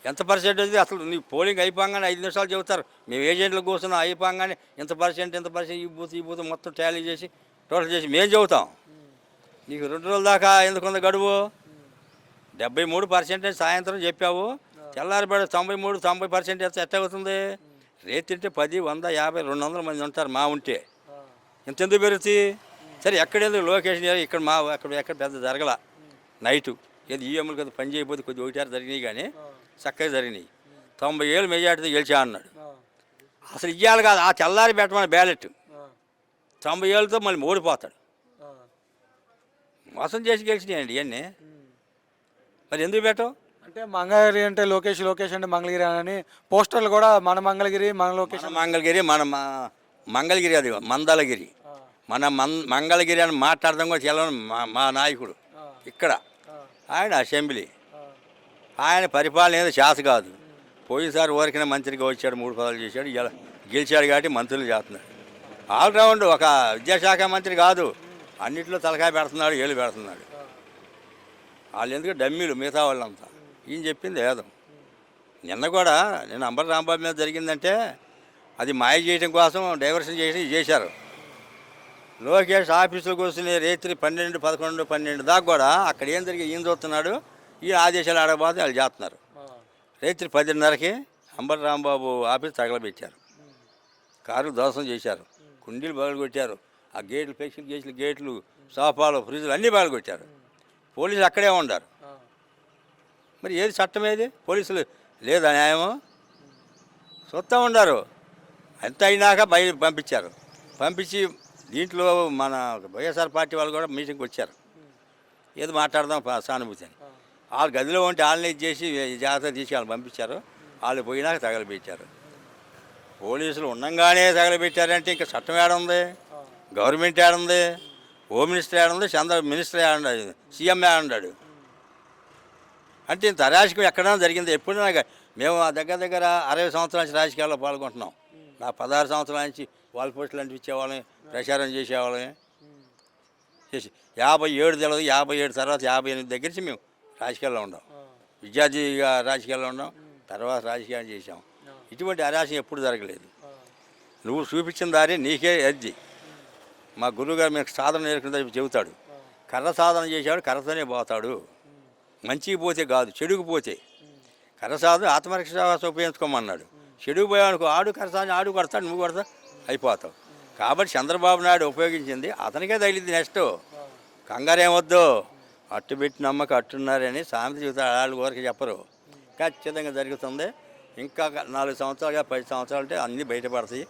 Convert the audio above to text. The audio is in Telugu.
ఎంత పర్సెంటేజ్ అసలు నీ పోలింగ్ అయిపోగానే 5 నిమిషాలు చెబుతారు. మేము ఏజెంట్లు కూర్చున్నాం అయిపోగానే ఇంత పర్సెంట్ ఈ బూత్ మొత్తం టాలీ చేసి టోటల్ చేసి మేము చెబుతాం. నీకు 2 రోజుల దాకా ఎందుకుంది గడువు? 73% సాయంత్రం చెప్పావు, తెల్లారిపడ 90% ఎట్ట అవుతుంది? రేట్ తింటే 10, 100, 50, 200 మంది ఉంటారు మా ఉంటే. ఇంతెందుకు పెరుగుతుంది? సరే ఎక్కడేందుకు లొకేషన్ ఇక్కడ మా ఎక్కడ పెద్ద జరగల. నైటు ఏది ఈఎంలు కదా పని చేయకపోతే కొద్దిగా ఒకటారు జరిగినాయి, కానీ చక్కగా జరిగినాయి. 90 ఏళ్ళు మెజార్టీతో గెలిచా అన్నాడు. అసలు ఇవ్వాలి కాదు, ఆ తెల్లారి పెట్టమని బ్యాలెట్. 90 ఏళ్ళతో మళ్ళీ ఓడిపోతాడు. మోసం చేసి గెలిచినాయండి ఇవన్నీ. మరి ఎందుకు పెట్టవు? అంటే మంగళగిరి అంటే లోకేష్ అంటే మంగళగిరి అని పోస్టర్లు కూడా మన మంగళగిరి మన లొకేషన్ మంగళగిరి అది మందలగిరి. మంగళగిరి అని మాట్లాడదాం కూడా చెల్లవని మా నాయకుడు ఇక్కడ. ఆయన అసెంబ్లీ, ఆయన పరిపాలన ఏదో చేత కాదు. పోయినసారి ఊరికిన మంత్రిగా వచ్చాడు, 3 పదవులు చేశాడు. ఇలా గెలిచాడు కాబట్టి మంత్రులు చేస్తున్నాడు. ఆల్రౌండ్ ఒక విద్యాశాఖ మంత్రి కాదు, అన్నింటిలో తలకాయ పెడుతున్నాడు, ఏళ్ళు పెడుతున్నాడు. వాళ్ళు ఎందుకు డమ్మీలు మిగతా వాళ్ళంతా. ఈయన చెప్పింది ఏదో. నిన్న కూడా నేను అంబటి రాంబాబు మీద జరిగిందంటే అది మాయ చేయడం కోసం డైవర్షన్ చేసి చేశారు. లోకేష్ ఆఫీసులో కూర్చుని రాత్రి 12, 11, 12 దాకా కూడా అక్కడ ఏం జరిగి ఈయన చూస్తున్నాడు, ఈయన ఆదేశాలు ఆడబోతే వాళ్ళు చేస్తున్నారు. రాత్రి 10:30కి అంబటి రాంబాబు ఆఫీస్ తగలబెట్టారు, కారు దోషం చేశారు, కుండీలు బయలుకొట్టారు, ఆ గేట్లు ఫ్లెక్సీలు గేట్లు, సోఫాలు, ఫ్రిడ్జ్లు అన్నీ బయలుకొట్టారు. పోలీసులు అక్కడే ఉన్నారు. మరి ఏది చట్టం ఏది? పోలీసులు లేదా న్యాయము? చూస్తూ ఉన్నారు. ఎంత అయినాక బయట పంపించారు. పంపించి దీంట్లో మన వైఎస్ఆర్ పార్టీ వాళ్ళు కూడా మీటింగ్కి వచ్చారు. ఏదో మాట్లాడదాం సానుభూతి అని. వాళ్ళు గదిలో ఉంటే వాళ్ళని ఇది చేసి జాగ్రత్త తీసి వాళ్ళు పంపించారు. వాళ్ళు పోయినాక తగలబెట్టారు. పోలీసులు ఉండంగానే తగలబెట్టారంటే ఇంకా చట్టం ఏడుంది? గవర్నమెంట్ ఏడుంది? హోమ్ మినిస్టర్ ఏడుంది? మినిస్టర్ ఏడున్నాడు? సీఎం ఏడున్నాడు? అంటే ఇంత అరాజకం ఎక్కడైనా జరిగింది? ఎప్పుడైనా మేము దగ్గర 60 సంవత్సరాల నుంచి రాజకీయాల్లో పాల్గొంటున్నాం. నా 16 సంవత్సరాల నుంచి వాల్ పోస్టులు అంటించేవాళ్ళని, ప్రచారం చేసేవాళ్ళని చేసి 57 తెలియదు, 57 తర్వాత 58 దగ్గర నుంచి మేము రాజకీయాల్లో ఉన్నాం. విద్యార్థిగా రాజకీయాల్లో ఉన్నాం, తర్వాత రాజకీయాలు చేసాం. ఇటువంటి అరాజకం ఎప్పుడు జరగలేదు. నువ్వు చూపించిన దారి నీకే ఎద్ది. మా గురువుగారు మీకు సాధన నేర్చుకుని చెబుతాడు, కర్ర సాధన చేసేవాడు కర్రతోనే పోతాడు. మంచికి పోతే కాదు, చెడుకు పోతే. కర్ర సాధన ఆత్మరక్ష ఉపయోగించుకోమన్నాడు. చెడుకు పోయానుకో ఆడు కర్ర సాధన, ఆడు కొడతాడు, నువ్వు కొడతా అయిపోతావు. కాబట్టి చంద్రబాబు నాయుడు ఉపయోగించింది అతనికే తగిలింది. నెక్స్ట్ కంగారేమొద్దు, అట్టు పెట్టి నమ్మక అట్టున్నారని సామెత చెబుతాడు. వాళ్ళు ఊరికి చెప్పరు. ఖచ్చితంగా జరుగుతుంది. ఇంకా 4 సంవత్సరాలుగా 10 సంవత్సరాలు అంటే అన్నీ బయటపడతాయి.